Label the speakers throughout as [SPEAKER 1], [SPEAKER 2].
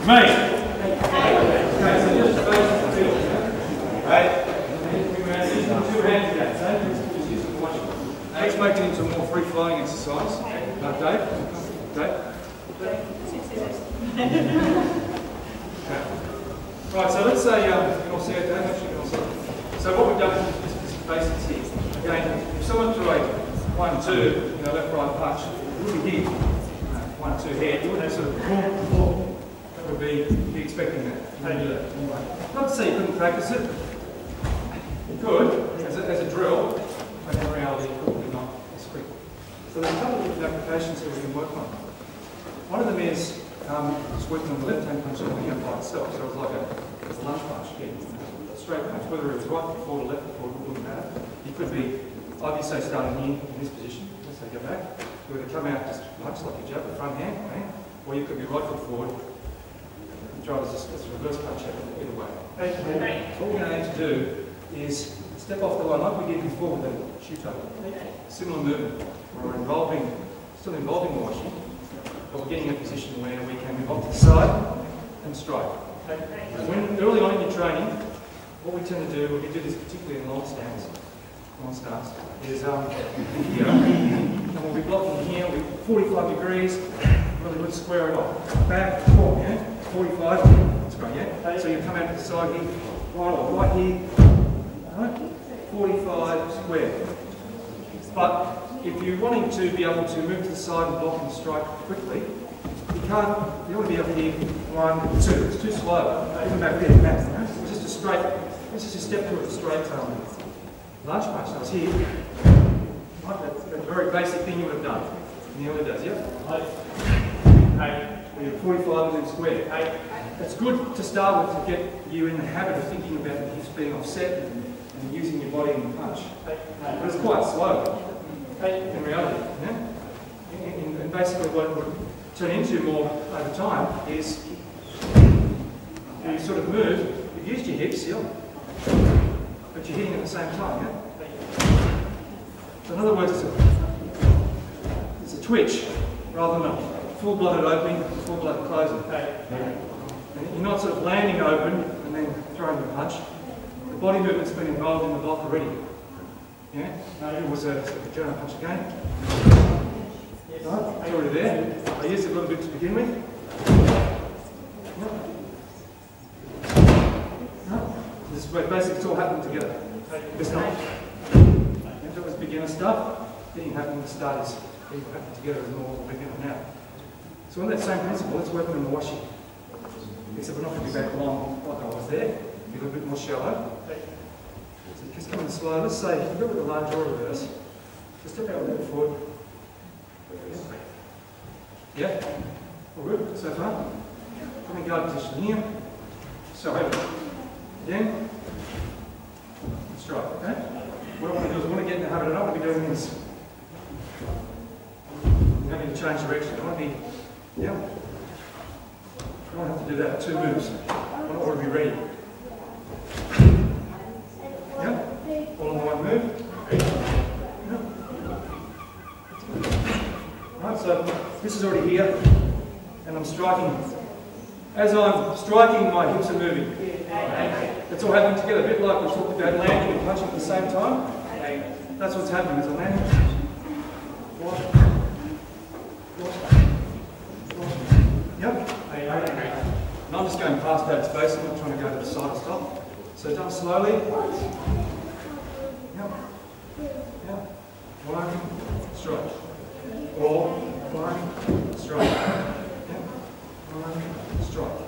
[SPEAKER 1] Me. Okay, so just face the field. Right? Two hands again. Just use the watch. Let's make it into a more free-flowing exercise. Dave? Dave? Right, so let's say, you can all see it, Dave? Actually, you can all see it. So what we've done is basics here. Again, if someone threw a 1-2, left right punch, it would be here. 1-2 head, you wouldn't sort of that would be expecting that. You don't do that. Not to say you couldn't practice it. You could, as a drill, but in reality, probably not as quick. So there's a couple of different applications that we can work on. One of them is just working on the left-hand punch on the hand by itself. So it's like a lunge punch, a straight punch, whether it was right before or left before, it wouldn't matter. You could be, I'd be say starting here in this position. Let's say go back. You would come out just punch like a jab, the front hand, okay? Or you could be right foot forward. And try to just reverse punch out either way. Okay. What we're going to aim to do is step off the line like we did before with the Shotei. Similar movement. We're still involving Mawashi, but we're getting in a position where we can move off to the side and strike. When early on in your training, what we tend to do, we do this particularly in long stance, is here, and we'll be blocking here, we're 45 degrees, really good square it off. Back, forward, yeah? 45, that's great, yeah? So you come out to the side here, right here, right? 45 square. But if you're wanting to be able to move to the side and block and strike quickly, you want to be up here, 1, 2, it's too slow. Even back there, back, right? It's just a straight, this is a step through a straight lunge punch. So it's here. Right, that's a very basic thing you would have done in the early days, yeah? 45 and then square. That's good to start with to get you in the habit of thinking about the hips being offset and using your body in the punch. But it's quite slow in reality. Yeah? And basically what it would turn into more over time is you sort of move, you've used your hips, yeah? But you're hitting at the same time, yeah? So in other words, it's a twitch rather than a full-blooded opening, full-blooded closing. And you're not sort of landing open and then throwing the punch. The body movement's been involved in the block already. Yeah? It was a Jodan punch again. Right, it's already there. I used it a little bit to begin with. This is where basically it's all happening together. It's not. If it was beginner stuff, it didn't happen at the start. It's happening together as normal beginner now. So on that same principle, let's work on the Mawashi. Except we're not going to be back long like I was there. Be a little bit more shallow. So just coming slow. Let's say if you go with a large or reverse, just step out a little forward. Yeah? All good so far? Coming guard position here. So again, strike, okay? What I want to do is I want to get in the habit, I don't want to be doing this. You don't need to change direction, I want to be, yeah? I don't have to do that, 2 moves. I want to be ready. Yeah? All in the one move. Yeah. Right, so this is already here, and I'm striking. As I'm striking, my hips are moving. It's all happening together, a bit like we talked about landing and punching at the same time. That's what's happening as I'm landing. Yep. And I'm just going past that space, I'm not trying to go to the side or stop. So done slowly. Yep. Yep. 1, strike. Or 1, strike. Yep. 1, strike.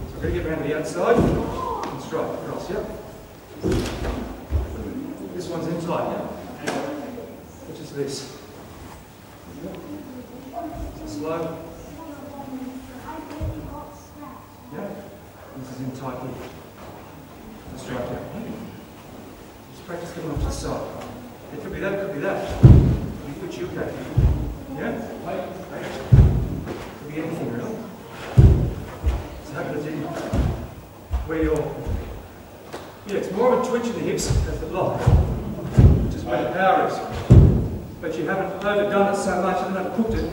[SPEAKER 1] So we're going to get around to the outside and strike across, yep. This one's inside, yep. Which is this. Yep. Slow. Yep. This is in tight here. And strike out. Just practice getting off to the side. It could be that, it could be that. Mawashi Uke. Yeah? Could be anything really. So how could it do? Where you're, yeah, it's more of a twitch in the hips as the block, which is where the power is. but you haven't overdone it so much and haven't cooked it.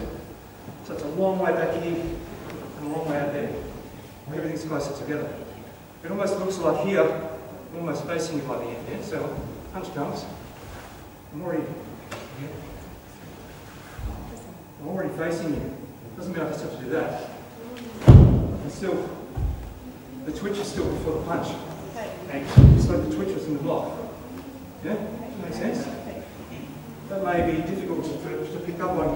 [SPEAKER 1] So it's a long way back here and a long way out there. Everything's closer together. It almost looks like here, I'm almost facing you by the end, yeah? So punch comes. I'm already facing you. Doesn't mean I just have to do that. And still, the twitch is still before the punch. Just like the twitch was in the block. Yeah? Makes sense? That may be difficult to pick up on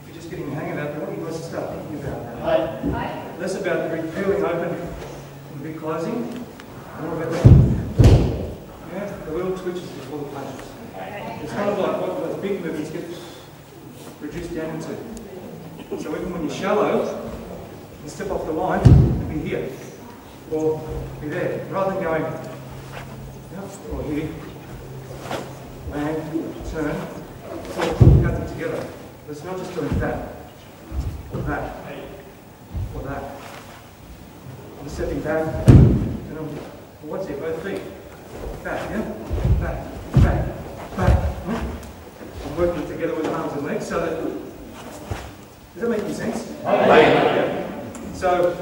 [SPEAKER 1] if you're just getting the hang of that, but I want you guys to start thinking about that. Less about the big peeling open and the big closing, more about the little twitches before the punches. It's kind of like what those big movements get reduced down into. So even when you're shallow, you step off the line and be here, or be there, rather than going or here, land, turn, it's all cut them together. It's not just doing that, or that, or that. I'm stepping back, and I'm, what's it, both feet? Back, yeah? Back, back, back. I'm working together with arms and legs so that, does that make any sense? Yeah. So,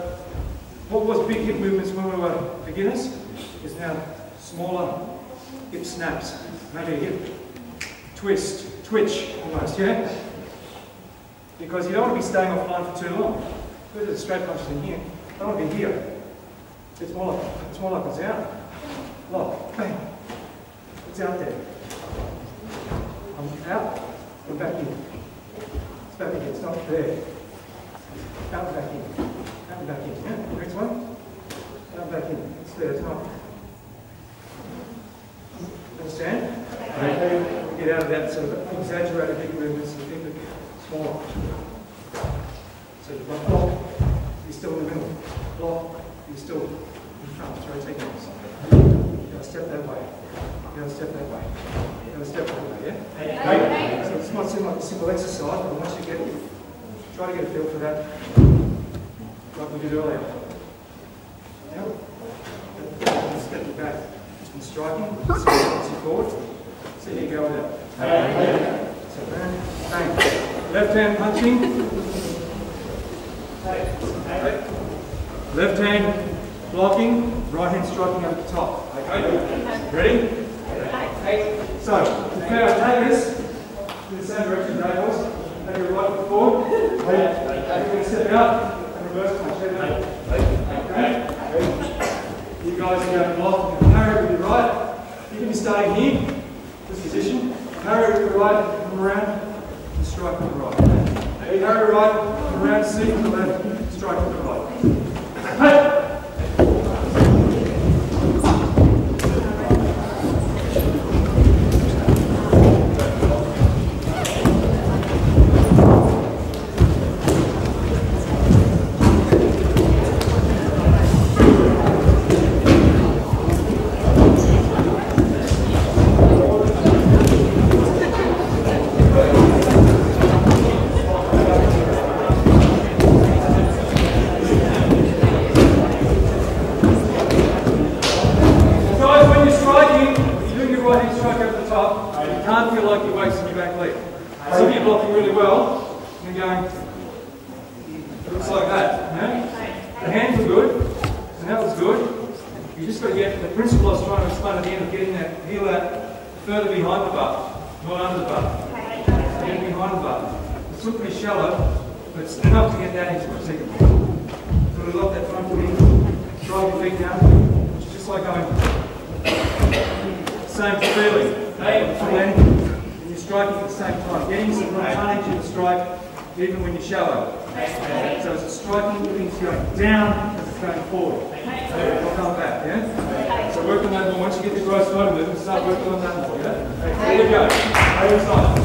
[SPEAKER 1] what was big hip movements when we were beginners is now smaller hip snaps. Maybe a hip twist, twitch almost, yeah? Because you don't want to be staying offline for too long. There's a straight punches in here. I don't want to be here. It's more like it's out. Lock, bang. It's out there. I'm out. I'm back in. It's back again. It's not there. Out and back in. Out and back in. Yeah? Next one. Out and back in. It's there. It's not. Understand? Okay. We get out of that sort of exaggerated big movements and think of smaller. So you've got block. You're still in the middle. Block. You're still in front. It's rotating. You've got to step that way. You've got to step that way. You've got to step that way, yeah? Okay. So this might seem like a simple exercise, but once you try to get a feel for that, like we did earlier. Yeah? Step it back and striking, so forward. So you go with that. So bang, bang. Left hand punching. Left hand blocking, right hand striking up the top. Okay? Ready? So, prepare our tankers in the same direction, boys. Take your right foot forward. You're going to step out and reverse punch. Okay? You guys are going to block and parry with your right. You can be starting here, this position. Parry with your right, come around, and strike with the right. Parry right, come around, see with the left, strike with the right. Hey! Even when you're shallow. So it's striking, moving going down as it's going forward. I'll come back, yeah? So work on that more. Once you get the gross motor movement, start working on that more, yeah? Here we go.